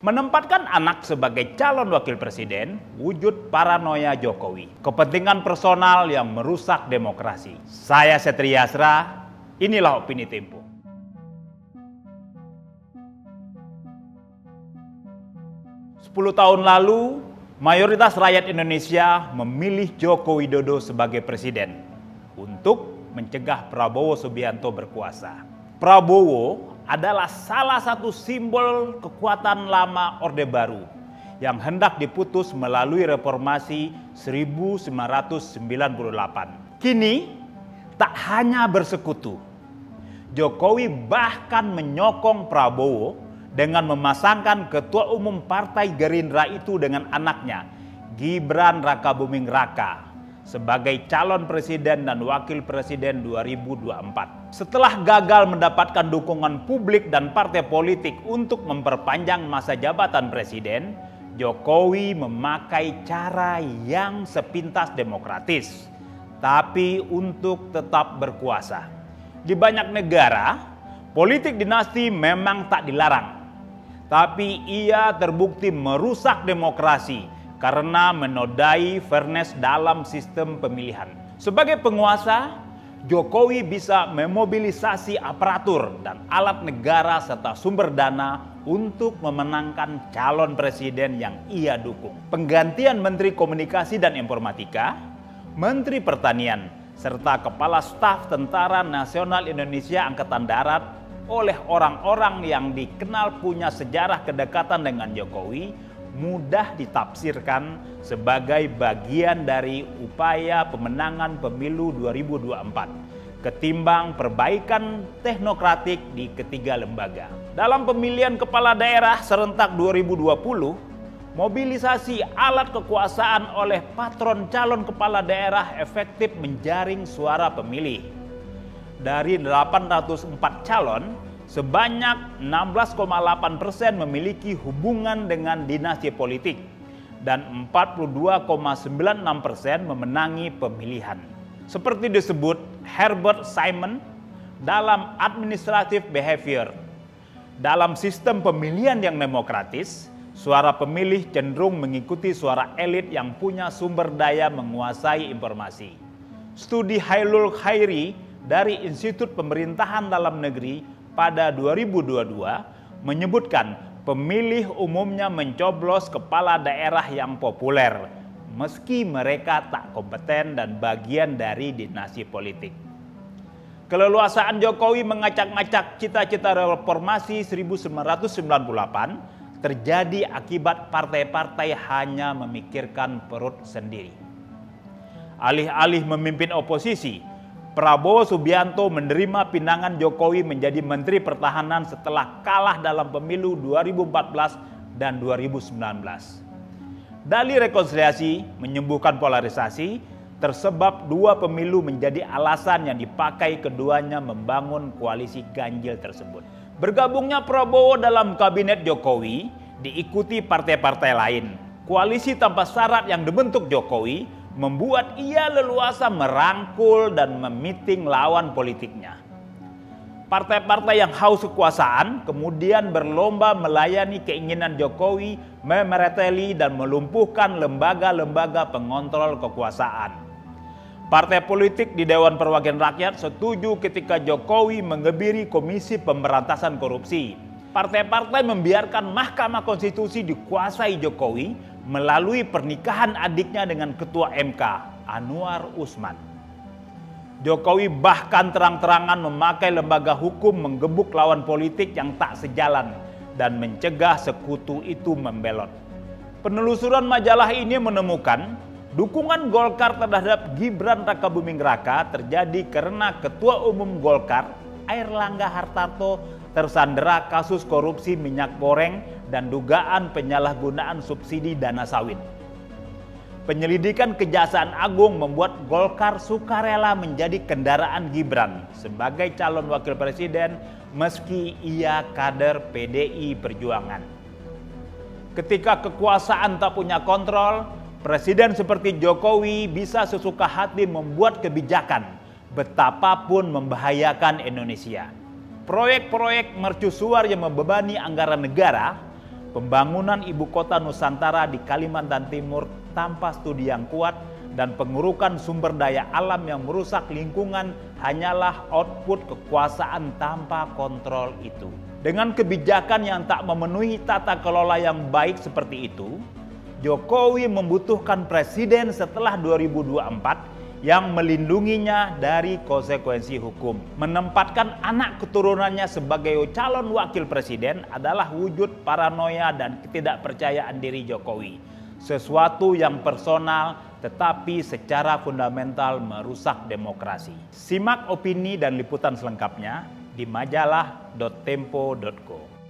Menempatkan anak sebagai calon wakil presiden, wujud paranoia Jokowi. Kepentingan personal yang merusak demokrasi. Saya Setria Asra, inilah Opini Tempo. Sepuluh tahun lalu, mayoritas rakyat Indonesia memilih Joko Widodo sebagai presiden untuk mencegah Prabowo Subianto berkuasa. Prabowo adalah salah satu simbol kekuatan lama Orde Baru yang hendak diputus melalui reformasi 1998. Kini tak hanya bersekutu, Jokowi bahkan menyokong Prabowo dengan memasangkan Ketua Umum Partai Gerindra itu dengan anaknya, Gibran Rakabuming Raka, sebagai calon presiden dan wakil presiden 2024. Setelah gagal mendapatkan dukungan publik dan partai politik untuk memperpanjang masa jabatan presiden, Jokowi memakai cara yang sepintas demokratis, tapi untuk tetap berkuasa. Di banyak negara, politik dinasti memang tak dilarang, tapi ia terbukti merusak demokrasi karena menodai fairness dalam sistem pemilihan. Sebagai penguasa, Jokowi bisa memobilisasi aparatur dan alat negara serta sumber dana untuk memenangkan calon presiden yang ia dukung. Penggantian Menteri Komunikasi dan Informatika, Menteri Pertanian, serta Kepala Staf Tentara Nasional Indonesia Angkatan Darat oleh orang-orang yang dikenal punya sejarah kedekatan dengan Jokowi mudah ditafsirkan sebagai bagian dari upaya pemenangan pemilu 2024 ketimbang perbaikan teknokratik di ketiga lembaga. Dalam pemilihan kepala daerah serentak 2020, mobilisasi alat kekuasaan oleh patron calon kepala daerah efektif menjaring suara pemilih. Dari 804 calon, sebanyak 16,8% memiliki hubungan dengan dinasti politik dan 42,96% memenangi pemilihan. Seperti disebut Herbert Simon dalam Administrative Behavior, dalam sistem pemilihan yang demokratis, suara pemilih cenderung mengikuti suara elit yang punya sumber daya menguasai informasi. Studi Hailul Khairi dari Institut Pemerintahan Dalam Negeri pada 2022 menyebutkan pemilih umumnya mencoblos kepala daerah yang populer meski mereka tak kompeten dan bagian dari dinasti politik. Keleluasaan Jokowi mengacak-ngacak cita-cita reformasi 1998 terjadi akibat partai-partai hanya memikirkan perut sendiri. Alih-alih memimpin oposisi, Prabowo Subianto menerima pinangan Jokowi menjadi Menteri Pertahanan setelah kalah dalam pemilu 2014 dan 2019. Dalih rekonsiliasi menyembuhkan polarisasi, tersebab dua pemilu menjadi alasan yang dipakai keduanya membangun koalisi ganjil tersebut. Bergabungnya Prabowo dalam kabinet Jokowi diikuti partai-partai lain. Koalisi tanpa syarat yang dibentuk Jokowi membuat ia leluasa merangkul dan memiting lawan politiknya. Partai-partai yang haus kekuasaan kemudian berlomba melayani keinginan Jokowi memereteli dan melumpuhkan lembaga-lembaga pengontrol kekuasaan. Partai politik di Dewan Perwakilan Rakyat setuju ketika Jokowi mengebiri Komisi Pemberantasan Korupsi. Partai-partai membiarkan Mahkamah Konstitusi dikuasai Jokowi melalui pernikahan adiknya dengan Ketua MK, Anwar Usman. Jokowi bahkan terang-terangan memakai lembaga hukum menggebuk lawan politik yang tak sejalan dan mencegah sekutu itu membelot. Penelusuran majalah ini menemukan dukungan Golkar terhadap Gibran Rakabuming Raka terjadi karena Ketua Umum Golkar, Airlangga Hartarto, tersandera kasus korupsi minyak goreng dan dugaan penyalahgunaan subsidi dana sawit. Penyelidikan Kejaksaan Agung membuat Golkar sukarela menjadi kendaraan Gibran sebagai calon wakil presiden meski ia kader PDI Perjuangan. Ketika kekuasaan tak punya kontrol, presiden seperti Jokowi bisa sesuka hati membuat kebijakan betapapun membahayakan Indonesia. Proyek-proyek mercusuar yang membebani anggaran negara Pembangunan ibu kota Nusantara di Kalimantan Timur tanpa studi yang kuat dan pengurukan sumber daya alam yang merusak lingkungan hanyalah output kekuasaan tanpa kontrol itu. Dengan kebijakan yang tak memenuhi tata kelola yang baik seperti itu, Jokowi membutuhkan presiden setelah 2024 yang melindunginya dari konsekuensi hukum. Menempatkan anak keturunannya sebagai calon wakil presiden adalah wujud paranoia dan ketidakpercayaan diri Jokowi. Sesuatu yang personal tetapi secara fundamental merusak demokrasi. Simak opini dan liputan selengkapnya di majalah.tempo.co.